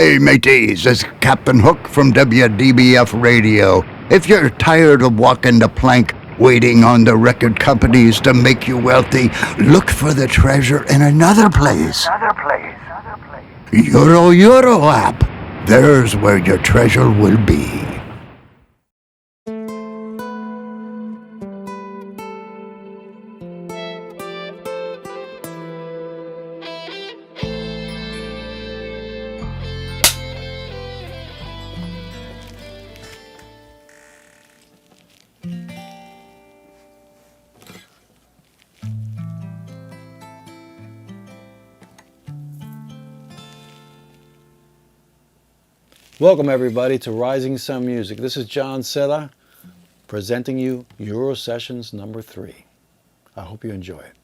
Hi, mateys. It's Captain Hook from WDBF Radio. If you're tired of walking the plank, waiting on the record companies to make you wealthy, look for the treasure in another place. Uru app. There's where your treasure will be. Welcome everybody to Rising Sun Music. This is John Seda presenting you Uru Sessions number 3. I hope you enjoy it.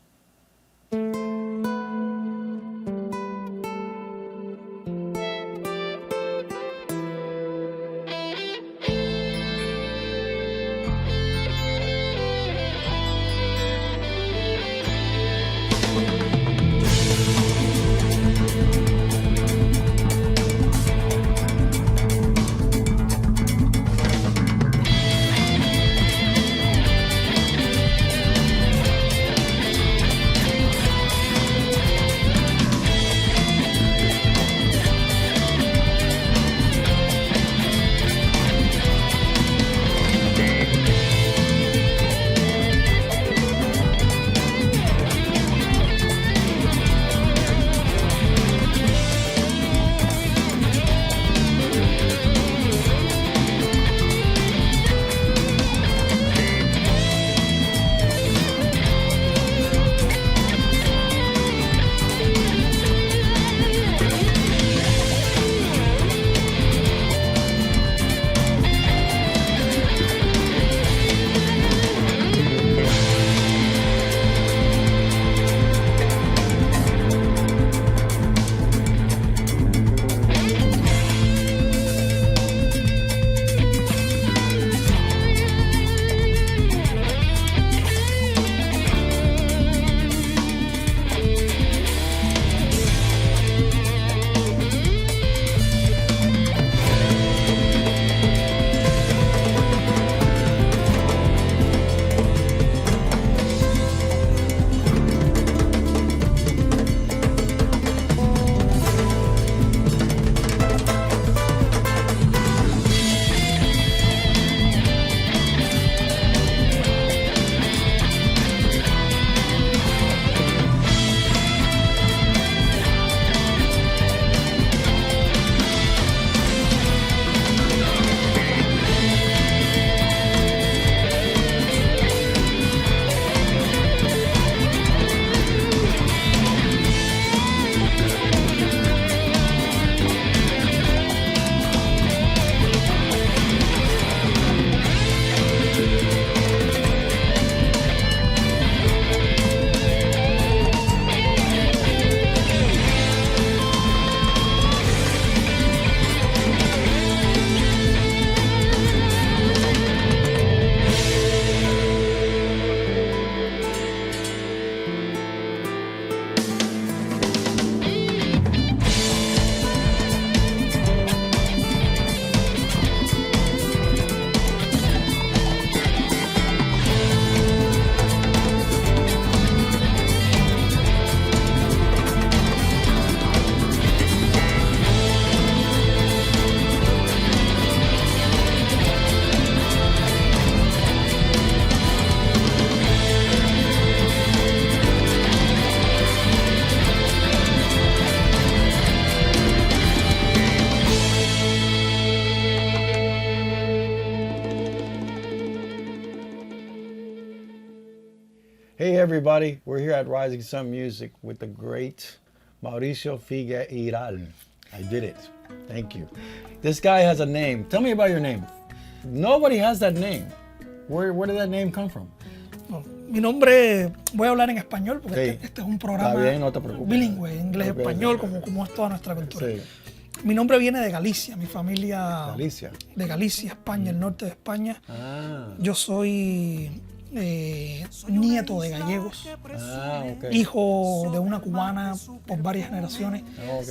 Hey everybody, we're here at Rising Sun Music with the great Mauricio Fiqueiral. I did it. Thank you. This guy has a name. Tell me about your name. Nobody has that name. Where did that name come from? Mi nombre, voy a hablar en español porque Sí. este es un programa Está bien, no te preocupes. bilingüe, inglés-español, como es toda nuestra cultura. Sí. Mi nombre viene de Galicia, mi familia Galicia. de Galicia, España, el norte de España. Ah. Yo soy nieto de gallegos, hijo de una cubana por varias generaciones,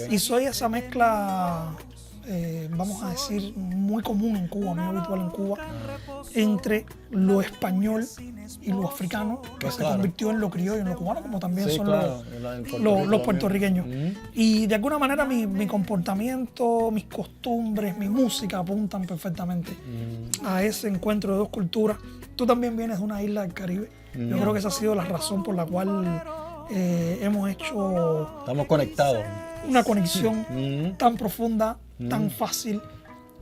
y soy esa mezcla, vamos a decir, muy común en Cuba, muy habitual en Cuba, entre lo español y lo africano, que se convirtió en lo criollo, en lo cubano, como también son los puertorriqueños. Y de alguna manera mi comportamiento, mis costumbres, mi música apuntan perfectamente a ese encuentro de dos culturas. Tú también vienes de una isla del Caribe. Yo creo que esa ha sido la razón por la cual hemos hecho... Estamos conectados. Una conexión tan profunda, tan fácil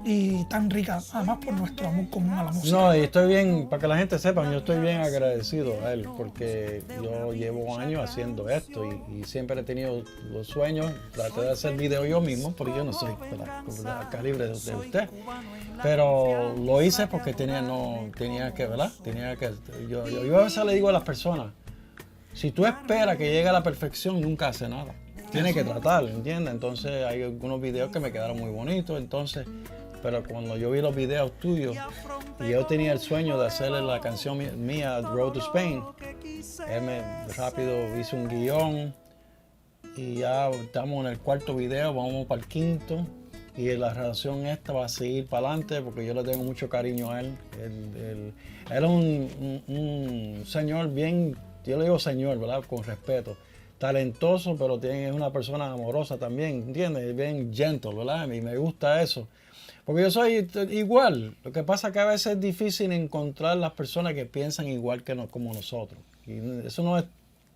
y tan rica, además por nuestro amor común a la música. No, y estoy bien, para que la gente sepa, yo estoy bien agradecido a él, porque yo llevo años haciendo esto y siempre he tenido los sueños, traté de hacer videos yo mismo, porque yo no soy del calibre de usted. Pero lo hice porque tenía que, ¿verdad? Yo a veces le digo a las personas, si tú esperas que llegue a la perfección, nunca hace nada. Tienes que tratar, ¿entiendes? Entonces hay algunos videos que me quedaron muy bonitos, pero cuando yo vi los videos tuyos y yo tenía el sueño de hacerle la canción mía, Road to Spain, rápido hice un guión y ya estamos en el cuarto video, vamos para el quinto y la relación esta va a seguir para adelante porque yo le tengo mucho cariño a él. Él era un señor bien, yo le digo señor, ¿verdad? Con respeto. Talentoso, pero es una persona amorosa también, ¿entiendes? Bien gentle, ¿verdad? Y me gusta eso. Porque yo soy igual. Lo que pasa es que a veces es difícil encontrar las personas que piensan igual como nosotros. Y eso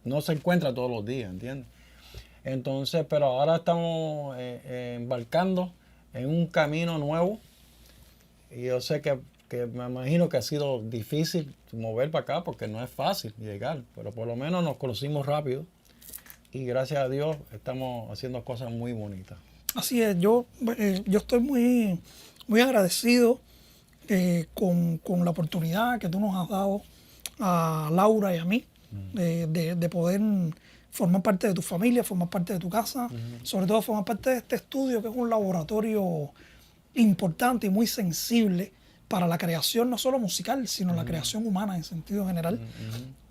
no se encuentra todos los días, ¿entiendes? Entonces, pero ahora estamos embarcando en un camino nuevo. Y yo sé que me imagino que ha sido difícil mover para acá porque no es fácil llegar. Pero por lo menos nos conocimos rápido. Y gracias a Dios estamos haciendo cosas muy bonitas. Así es, yo estoy muy, muy agradecido con la oportunidad que tú nos has dado a Laura y a mí de poder formar parte de tu familia, formar parte de tu casa, sobre todo formar parte de este estudio que es un laboratorio importante y muy sensible para la creación no solo musical, sino la creación humana en sentido general.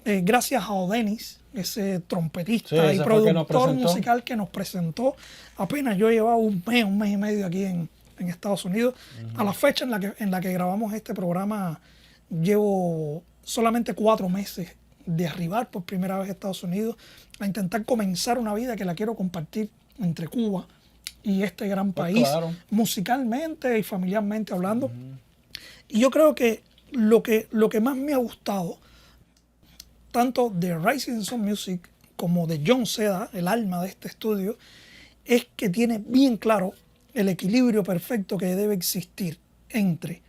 Gracias a Odenis, ese trompetista y productor musical que nos presentó. Apenas yo llevaba un mes y medio aquí en Estados Unidos. A la fecha en la que grabamos este programa, llevo solamente 4 meses de arribar por primera vez a Estados Unidos, a intentar comenzar una vida que la quiero compartir entre Cuba y este gran país, musicalmente y familiarmente hablando. Y yo creo que lo que más me ha gustado, tanto de Rising Sun Music como de John Seda, el alma de este estudio, es que tiene bien claro el equilibrio perfecto que debe existir entre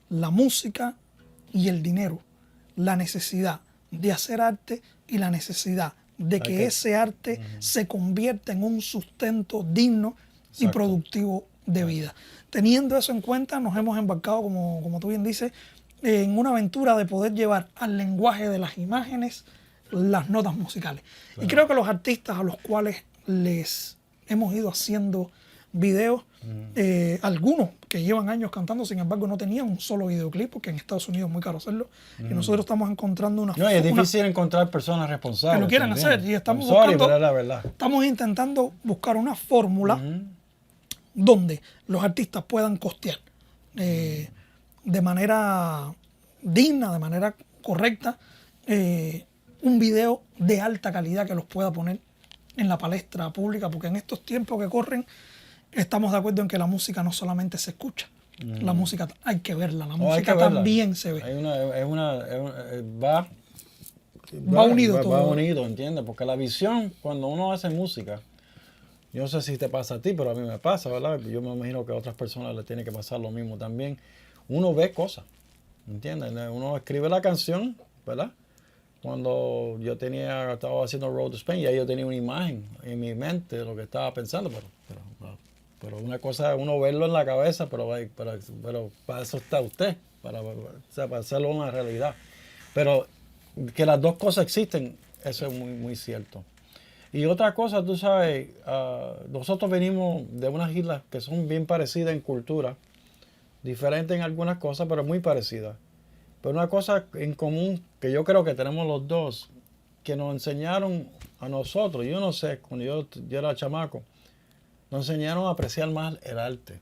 la música y el dinero, la necesidad de hacer arte y la necesidad de que ese arte se convierta en un sustento digno y productivo de vida. Teniendo eso en cuenta, nos hemos embarcado, como tú bien dices, en una aventura de poder llevar al lenguaje de las imágenes las notas musicales. Y creo que los artistas a los cuales les hemos ido haciendo videos, algunos que llevan años cantando, sin embargo no tenían un solo videoclip, porque en Estados Unidos es muy caro hacerlo, y nosotros estamos encontrando una es difícil encontrar personas responsables que lo quieran hacer, y estamos pero es la verdad. Estamos intentando buscar una fórmula donde los artistas puedan costear de manera digna, de manera correcta, un video de alta calidad que los pueda poner en la palestra pública, porque en estos tiempos que corren estamos de acuerdo en que la música no solamente se escucha, la música hay que verla, la música también se ve. Va unido todo. Va unido, ¿entiendes? Porque la visión, cuando uno hace música, yo no sé si te pasa a ti, pero a mí me pasa, ¿verdad? Yo me imagino que a otras personas les tiene que pasar lo mismo también. Uno ve cosas, ¿entiendes? Uno escribe la canción, ¿verdad? Cuando yo estaba haciendo Road to Spain, ya yo tenía una imagen en mi mente de lo que estaba pensando, pero una cosa es uno verlo en la cabeza, pero para eso está usted, para hacerlo una realidad. Pero que las dos cosas existen, eso es muy, muy cierto. Y otra cosa, tú sabes, nosotros venimos de unas islas que son bien parecidas en cultura, diferentes en algunas cosas, pero muy parecidas. Pero una cosa en común que yo creo que tenemos los dos, que nos enseñaron a nosotros, yo no sé, cuando yo era chamaco, nos enseñaron a apreciar más el arte.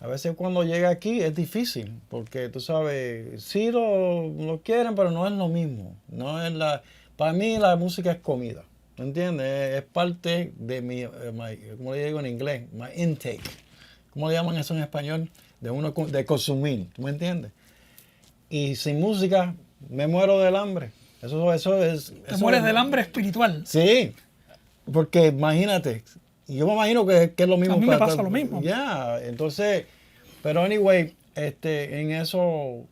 A veces cuando llega aquí es difícil, porque tú sabes, sí lo quieren, pero no es lo mismo. No es para mí la música es comida, ¿me entiendes? Es parte de mi, ¿cómo le digo en inglés? My intake. ¿Cómo le llaman eso en español? De consumir, ¿tú me entiendes? Y sin música me muero del hambre. Eso es... Te mueres del hambre espiritual. Sí, porque imagínate, yo me imagino que es lo mismo. A mí me pasa lo mismo. Ya, entonces, pero anyway, en eso,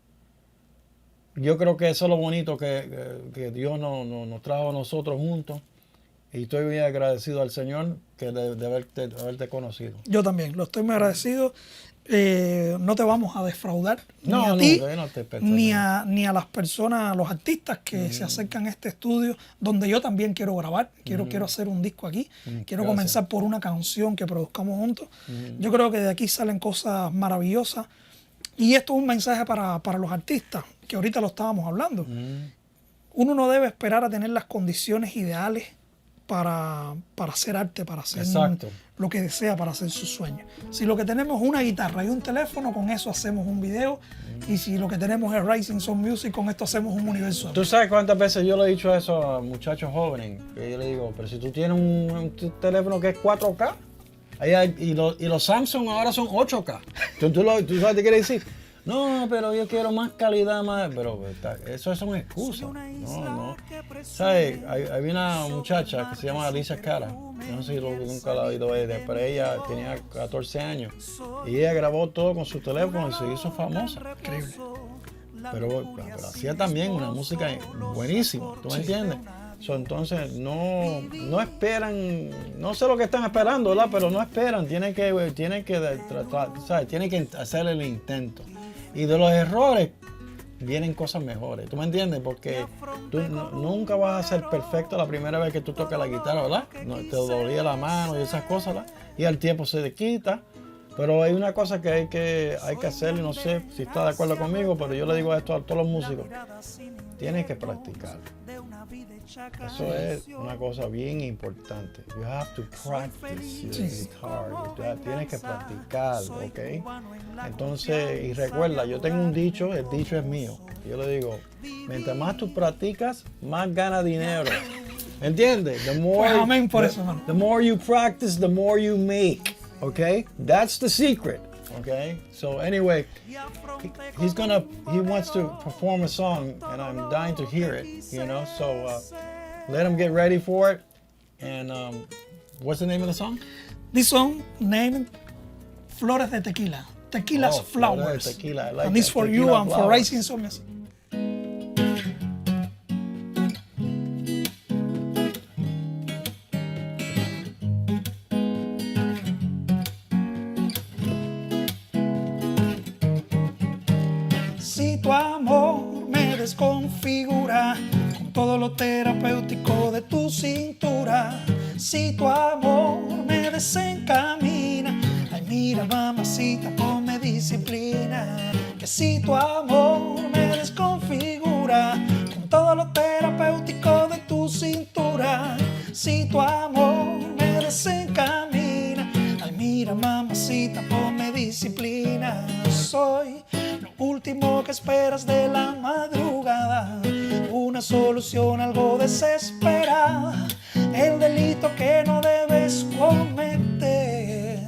yo creo que eso es lo bonito que Dios nos trajo a nosotros juntos. Y estoy muy agradecido al Señor de haberte conocido. Yo también, lo estoy muy agradecido. No te vamos a defraudar ni a ti, ni a las personas, a los artistas que se acercan a este estudio, donde yo también quiero grabar, quiero hacer un disco aquí, quiero comenzar por una canción que produzcamos juntos. Yo creo que de aquí salen cosas maravillosas, y esto es un mensaje para los artistas, que ahorita lo estábamos hablando. Uno no debe esperar a tener las condiciones ideales para hacer arte, para hacer lo que desea, para hacer sus sueños. Si lo que tenemos es una guitarra y un teléfono, con eso hacemos un video. Y si lo que tenemos es Rising Sun Music, con esto hacemos un universo. ¿Tú sabes cuántas veces yo le he dicho eso a muchachos jóvenes? Que yo le digo, pero si tú tienes un teléfono que es 4K, y los Samsung ahora son 8K. ¿Tú sabes qué quiere decir? No, pero yo quiero más calidad, más... Pero eso es una excusa. No. ¿Sabes? Había una muchacha que se llama Alicia Cara. No sé si nunca la he oído ella, pero ella tenía 14 años. Y ella grabó todo con su teléfono y se hizo famosa. Increíble. Pero hacía también una música buenísima. ¿Tú me entiendes? Entonces, no esperan, no sé lo que están esperando, ¿verdad? Pero no esperan, tienen que tratar, ¿sabes? Tienen que hacer el intento. Y de los errores vienen cosas mejores, ¿tú me entiendes? Porque tú nunca vas a ser perfecto la primera vez que tú tocas la guitarra, ¿verdad? No, te dolía la mano y esas cosas, ¿verdad? Y al tiempo se te quita. Pero hay una cosa que hay que hacer, y no sé si está de acuerdo conmigo, pero yo le digo esto a todos los músicos. Tienes que practicar. Eso es una cosa bien importante. You have to practice your guitar. Tienes que practicar, ¿ok? Entonces, y recuerda, yo tengo un dicho, el dicho es mío. Yo le digo, mientras más tú practicas, más ganas dinero. ¿Entiendes? Amén por eso, hermano. The more you practice, the more you make. Okay? That's the secret. Okay? So anyway, he wants to perform a song, and I'm dying to hear it, you know? So let him get ready for it. And what's the name of the song? This song named Flores de Tequila. Tequila's Flowers. Tequila. I like and this for you and for Rising Sun Music. Si tu amor me desconfigura con todo lo terapéutico de tu cintura, si tu amor me desencamina, ay mira mamacita, ponme disciplina. Que si tu amor me desconfigura con todo lo terapéutico de tu cintura, si tu amor me desencamina, ay mira mamacita, ponme disciplina. Soy último que esperas de la madrugada, una solución algo desesperada, el delito que no debes cometer.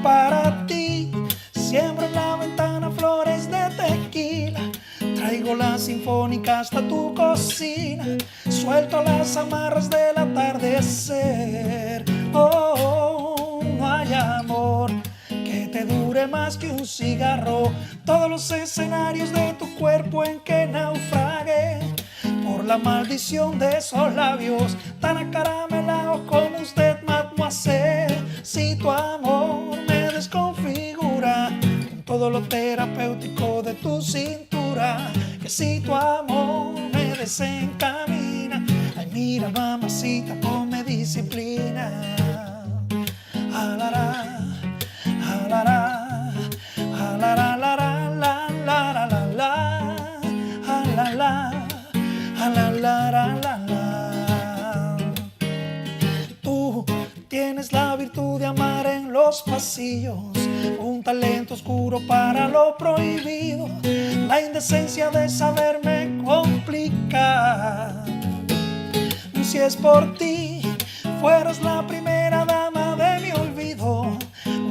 Para ti siembro en la ventana flores de tequila, traigo la sinfónica hasta tu cocina, suelto las amarras del atardecer. Oh, no hay amor que te dure más que un cigarro, todos los escenarios de tu cuerpo en que naufragué por la maldición de esos labios tan acaramelados como usted, mademoiselle. Si tu amor me desconfigura con todo lo terapéutico de tu cintura, que si tu amor me desencamina, ay mira mamacita, ponme disciplina. Alará, alará, alará, alará, la, la, la, la, la. calzoncillos, un talento oscuro para lo prohibido, la indecencia de saberme complicar. Si es por ti, fueras la primera dama de mi olvido,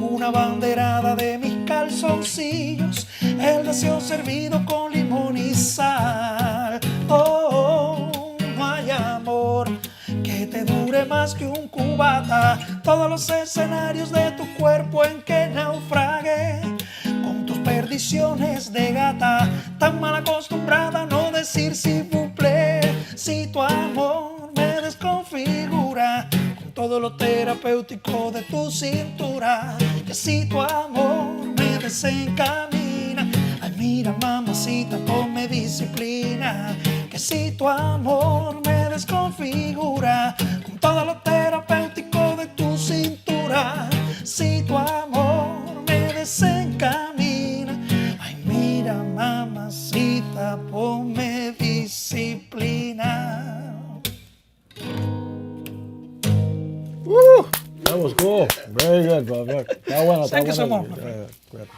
una banderada de mis calzoncillos, el deseo servido con limón y sal. Oh, no hay amor que te dure más que un cubata, todos los escenarios de tu cuerpo en que naufragué, con tus perdiciones de gata, tan mal acostumbrada a no decir s'il vous plaît. Si tu amor me desconfigura con todo lo terapéutico de tu cintura, que si tu amor me desencamina, ay mira mamacita, ponme disciplina, que si tu amor me desconfigura con todo lo terapéutico de tu cintura, si tu amor me desencamina, ay mira mamacita, ponme disciplina. Woo! That was cool. Very good, bro. Está bueno, está Thank you so bueno. much. Good.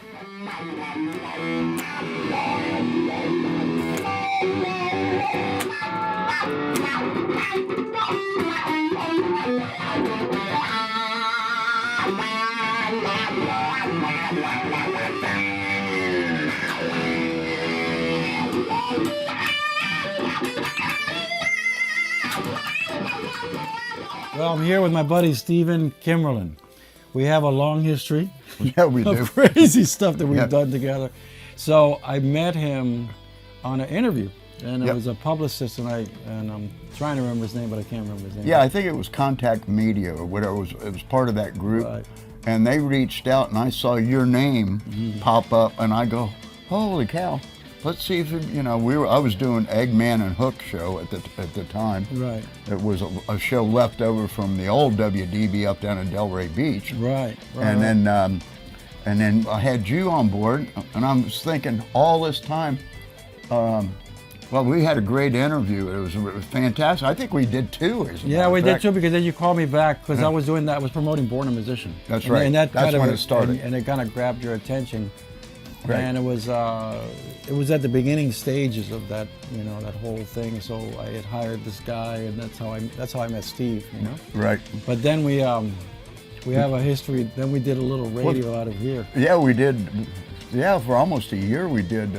Well, I'm here with my buddy Stephen Kimmerlin. We have a long history Yeah, we do. of crazy stuff that we've Yeah. done together. So I met him on an interview, and it Yep. was a publicist, and I'm trying to remember his name, but I can't remember his name. Yeah, I think it was Contact Media or whatever. It was part of that group. Right. And they reached out, and I saw your name pop up, and I go, holy cow. Let's see if, I was doing Eggman and Hook show at the time. Right. It was a show left over from the old WDB up down in Delray Beach. Right. And then I had you on board, and I was thinking all this time, well, we had a great interview. It was fantastic. I think we did two. Yeah, we did too, because then you called me back because I was promoting Born a Musician. That's And- right. And that That's kind of when it started. And it kind of grabbed your attention. Right. And it was at the beginning stages of that, that whole thing. So I had hired this guy, and that's how I met Steve. Right. But then we have a history. Then we did a little radio out of here. Yeah, we did. Yeah, for almost a year we did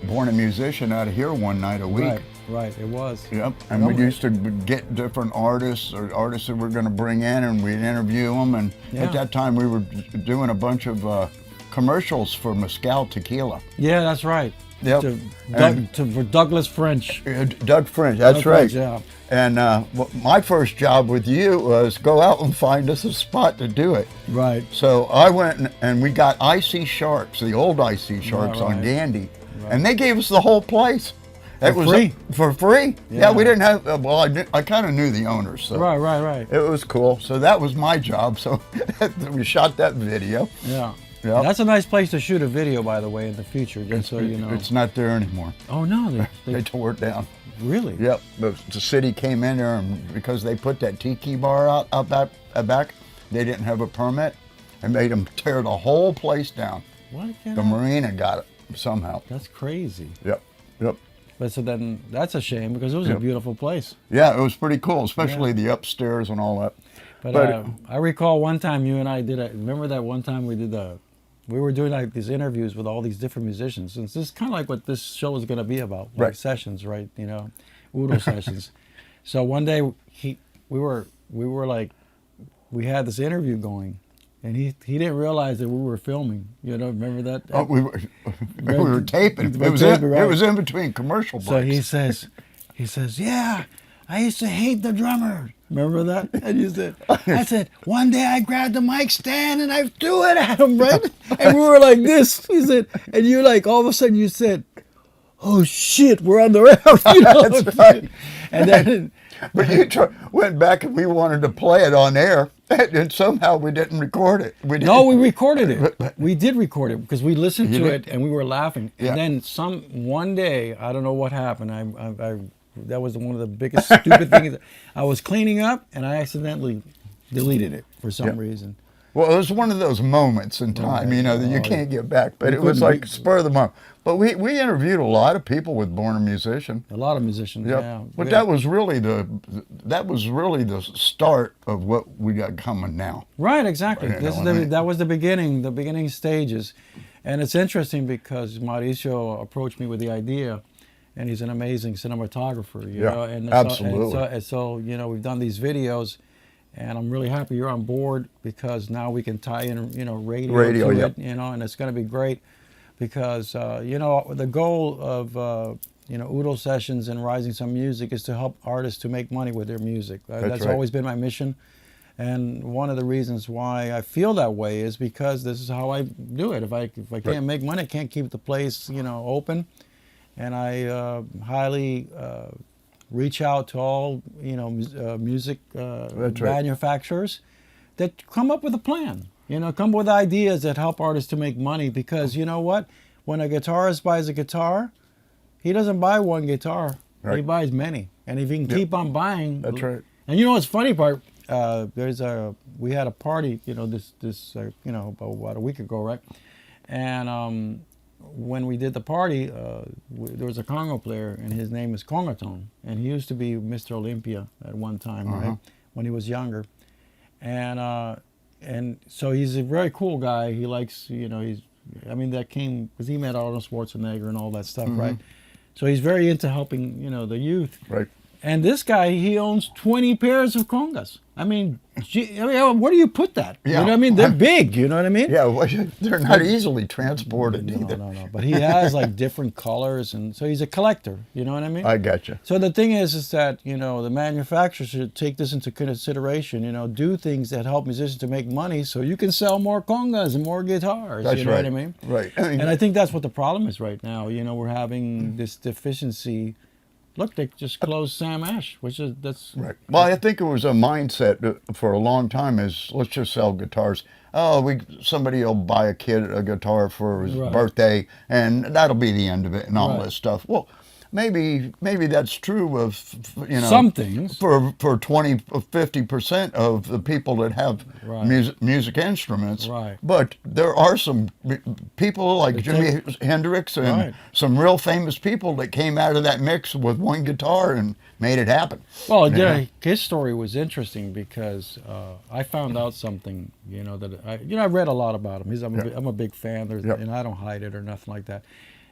Born a Musician out of here one night a week. Right. It was. Yep. And we used to get different artists or artists that we're going to bring in, and we'd interview them. And Yeah. at that time we were doing a bunch of commercials for Mezcal Tequila. Yeah, that's right. Yep. For Douglas French. Doug French, that's Doug right. French, yeah. And my first job with you was go out and find us a spot to do it. Right. So I went and we got Icy Sharks, the old Icy Sharks on right. Gandy, and they gave us the whole place. It was free? For free? Yeah. Yeah, we didn't have. Well, I kind of knew the owners, so Right. it was cool. So that was my job. So we shot that video. Yeah. Yep. That's a nice place to shoot a video, by the way, in the future, just so you know. It's not there anymore. Oh no, They tore it down. really? Yep. The city came in there, and because they put that tiki bar out back, they didn't have a permit, and made them tear the whole place down. What? The marina got it somehow. That's crazy. Yep. But so then that's a shame, because it was a Yep. beautiful place. Yeah, it was pretty cool, especially the upstairs and all that. But I recall one time you and I remember that one time we were doing like these interviews with all these different musicians. And this is kind of like what this show is going to be about, like Right. sessions, right? Uru Sessions. So one day we had this interview going, and he didn't realize that we were filming. Remember that? Oh, we were taping. We were It was taping, right. it was in between commercial breaks. So he says, yeah, I used to hate the drummer. Remember that? And you said, I said, one day I grabbed the mic stand and I threw it at him, right? And we were like this. He said, and you all of a sudden you said, oh shit, we're on the round. That's right. And then, But you went back and we wanted to play it on air, and somehow we didn't record it. no, we recorded it. We did record it because we listened You to did? it and we were laughing. Yeah. And then one day, I don't know what happened. That was one of the biggest stupid things. I was cleaning up and I accidentally deleted it for some reason. Well, it was one of those moments in time, you know, that you can't get back. But it was like spur of the moment. But we interviewed a lot of people with Born a Musician. A lot of musicians, Yep. yeah. But that was really the start of what we got coming now. Right, exactly. You know what I mean? That was the beginning stages. And it's interesting because Mauricio approached me with the idea, and he's an amazing cinematographer, you know. And absolutely. So, you know, we've done these videos, and I'm really happy you're on board because now we can tie in, you know, radio to it, you know, and it's going to be great because, you know, the goal of, you know, Uru Sessions and Rising Sun Music is to help artists to make money with their music. That's right. always been my mission. And one of the reasons why I feel that way is because this is how I do it. If I can't make money, I can't keep the place, you know, open. And I highly reach out to all, you know, music manufacturers that come up with a plan. You know, come up with ideas that help artists to make money. Because you know what? When a guitarist buys a guitar, he doesn't buy one guitar. Right. He buys many. And if he can keep on buying. That's right. And you know what's funny part? We had a party, you know, this you know, about a week ago, right? And when we did the party, there was a conga player, and his name is Congatone, and he used to be Mr. Olympia at one time, right? When he was younger, and so he's a very cool guy. He likes, you know, that came because he met Arnold Schwarzenegger and all that stuff, right? So he's very into helping, you know, the youth, right? And this guy, he owns 20 pairs of congas. I mean, where do you put that? Yeah. You know what I mean? They're big, you know what I mean? Yeah, well, they're not easily transported either. No. But he has like different colors, and so he's a collector, you know what I mean? I gotcha. So the thing is that, you know, the manufacturers should take this into consideration, you know, do things that help musicians to make money so you can sell more congas and more guitars, That's you know right. what I mean? Right. And I think that's what the problem is right now. You know, we're having this deficiency. Look, they just closed Sam Ash, that's right. Well, I think it was a mindset for a long time is let's just sell guitars. Oh, somebody will buy a kid a guitar for his birthday, and that'll be the end of it, and all this stuff. Well, maybe that's true of, you know, some things for 20 or 50% of the people that have music instruments. Right. But there are some people like Jimi Hendrix and some real famous people that came out of that mix with one guitar and made it happen. Well, yeah, his story was interesting because I found out something, you know, that I read a lot about him. I'm a big fan, and I don't hide it or nothing like that.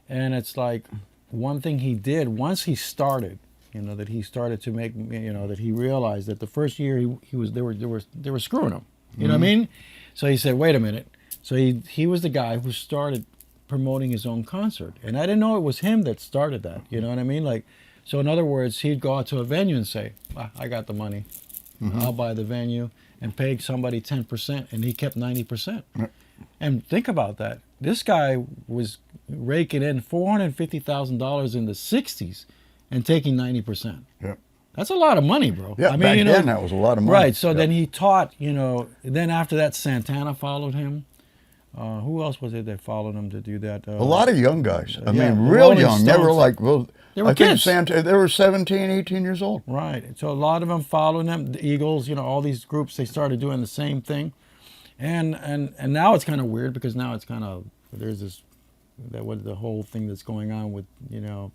And it's like, one thing he did once he started, you know, that he started to make, you know, that he realized that the first year they were screwing him, you know what I mean? So he said, wait a minute. So he was the guy who started promoting his own concert, and I didn't know it was him that started that, you know what I mean? Like, so in other words, he'd go out to a venue and say, I got the money, I'll buy the venue, and pay somebody 10%, and he kept 90%. And think about that. This guy was raking in $450,000 in the 60s and taking 90%. Yep. That's a lot of money, bro. Yeah, I mean, back you know, then that was a lot of money. Right, so then he taught, you know, then after that Santana followed him. Who else was it that followed him to do that? A lot of young guys. I mean, the real Rolling young. They were Stones. like, well, They were I think kids. they were 17, 18 years old. Right, so a lot of them followed him. The Eagles, you know, all these groups, they started doing the same thing. And now it's kind of weird because now it's kind of, there's this, the whole thing that's going on with, you know,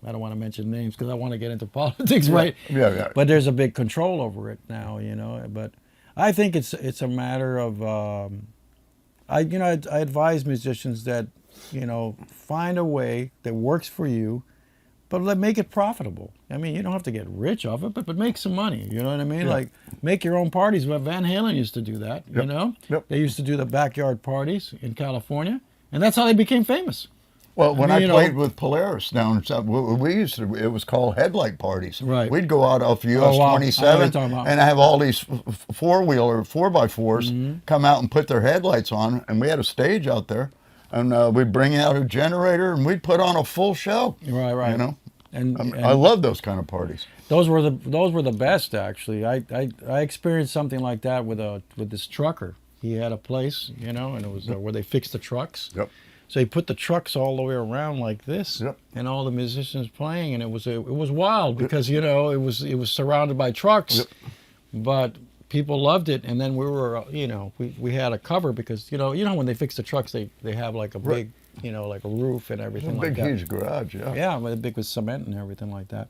I don't want to mention names because I want to get into politics, right? Yeah. But there's a big control over it now, you know. But I think it's a matter of, I advise musicians that, you know, find a way that works for you, but make it profitable. I mean, you don't have to get rich off it, but make some money. You know what I mean? Like, make your own parties. Van Halen used to do that, you know? They used to do the backyard parties in California, and that's how they became famous. Well, when I played with Polaris down south, we used to, it was called headlight parties. Right. We'd go out off US 27 and have all these four-wheeler, 4x4s come out and put their headlights on, and we had a stage out there, and we'd bring out a generator, and we'd put on a full show. Right. You know? And I love those kind of parties. Those were the best, actually. I experienced something like that with this trucker. He had a place, you know, and it was where they fixed the trucks. Yep. So he put the trucks all the way around like this, and all the musicians playing, and it was wild because, you know, it was surrounded by trucks, but people loved it, and then we were, we had a cover because, when they fix the trucks, they have like a big, like a roof and everything like that. Big, huge garage, yeah. Yeah, with big with cement and everything like that.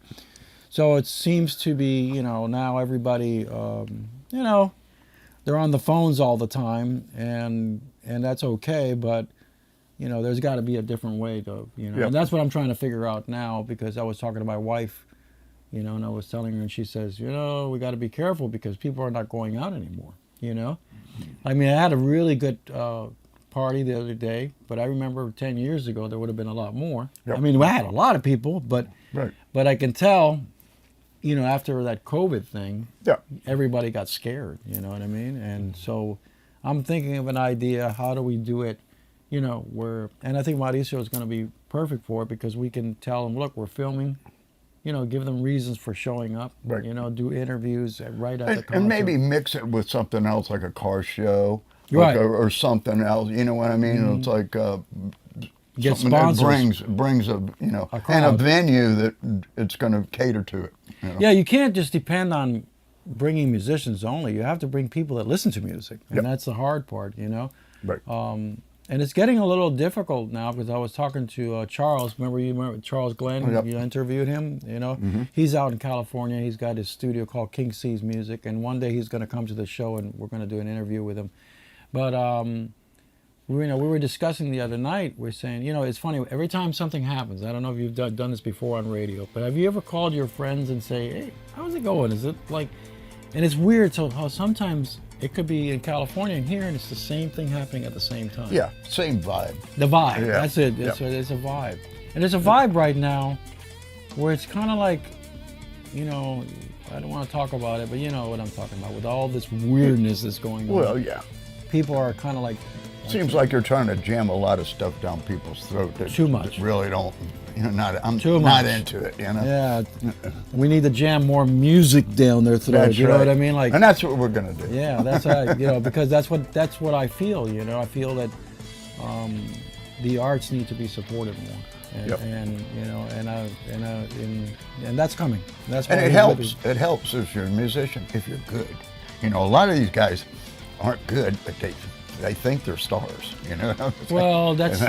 So it seems to be, now everybody, they're on the phones all the time, and that's okay, but, there's got to be a different way to, Yep. and that's what I'm trying to figure out now, because I was talking to my wife, and I was telling her, and she says, we got to be careful because people are not going out anymore, I mean, I had a really good party the other day, but I remember 10 years ago there would have been a lot more. Yep. I mean, I had a lot of people, but Right. but I can tell, after that COVID thing, Yeah. everybody got scared, you know what I mean? And so I'm thinking of an idea, how do we do it, and I think Mauricio is going to be perfect for it, because we can tell them, look, we're filming, give them reasons for showing up, Right. do interviews right at the concert. And maybe mix it with something else, like a car show, Right. or something else. You know what I mean? It's like Get something that sponsors. brings a and a crowd. venue that it's going to cater to it. Yeah, you can't just depend on bringing musicians only. You have to bring people that listen to music, and Yep. that's the hard part, Right. And it's getting a little difficult now, because I was talking to Charles. Remember Charles Glenn? Yep. You interviewed him. He's out in California. He's got his studio called King C's Music, and one day he's going to come to the show, and we're going to do an interview with him. But we were discussing the other night. We're saying, it's funny. Every time something happens, I don't know if you've done this before on radio, but have you ever called your friends and say, "Hey, how's it going? Is it like?" And it's weird. So how sometimes it could be in California and here, and it's the same thing happening at the same time. Yeah, same vibe. The vibe. Yeah. That's it. It's a vibe. And there's a vibe right now where it's kind of like, I don't want to talk about it, but you know what I'm talking about, with all this weirdness that's going on. Well, yeah. People are kind of like... Seems like you're trying to jam a lot of stuff down people's throat that Too much. that really don't. I'm Too not much. into it. Yeah, we need to jam more music down their throat. That's You know right. what I mean? Like, and that's what we're gonna do. yeah, that's because that's what I feel. I feel that the arts need to be supported more, and Yep. and that's coming. That's why And it we're helps. living- It helps if you're a musician, if you're good. A lot of these guys aren't good, but they think they're stars. Well, that's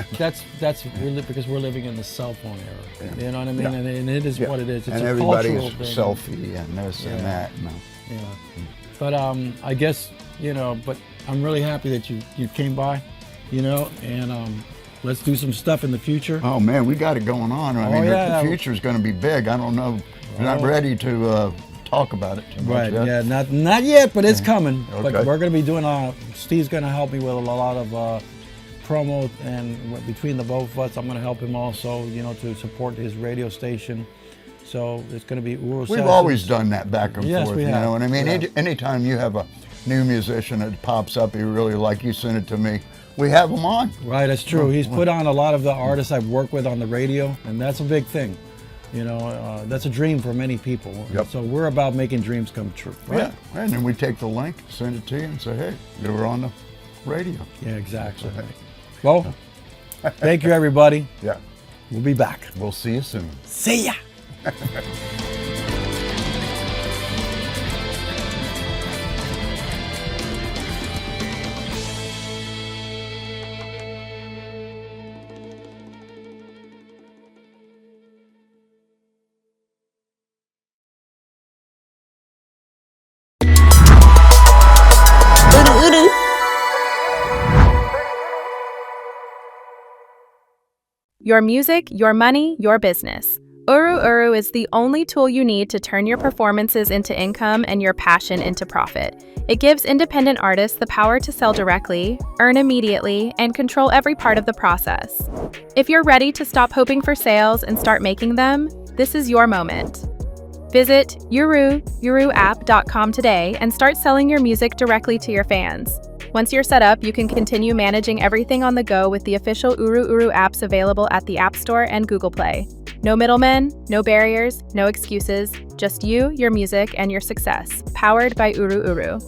really because we're living in the cell phone era. Yeah. You know what I mean? Yeah. And it is Yeah. what it is. It's and a everybody's cultural thing. selfie and this Yeah. and that. Yeah. But I guess, but I'm really happy that you came by, and let's do some stuff in the future. Oh man, we got it going on. I mean, yeah. the future's going to be big. I don't know. We're not ready to talk about it too much Right, yet. yeah, not yet, but it's coming. Okay. But we're going to be doing, Steve's going to help me with a lot of promo, and between the both of us, I'm going to help him also, to support his radio station. So it's going to be Uru Sessions. We've always done that back and Yes, forth. we You have. know what I mean? Yeah. Anytime you have a new musician that pops up you really like, you send it to me. We have them on. Right, that's true. He's put on a lot of the artists I've worked with on the radio, and that's a big thing. That's a dream for many people. Yep. So we're about making dreams come true. Right? Yeah, and then we take the link, send it to you, and say, hey, you were on the radio. Yeah, exactly. Well, thank you, everybody. Yeah, We'll be back. we'll see you soon. See ya. Your music, your money, your business. Uru is the only tool you need to turn your performances into income and your passion into profit. It gives independent artists the power to sell directly, earn immediately, and control every part of the process. If you're ready to stop hoping for sales and start making them, this is your moment. Visit uruapp.com today and start selling your music directly to your fans. Once you're set up, you can continue managing everything on the go with the official Uru apps available at the App Store and Google Play. No middlemen, no barriers, no excuses, just you, your music, and your success. Powered by Uru.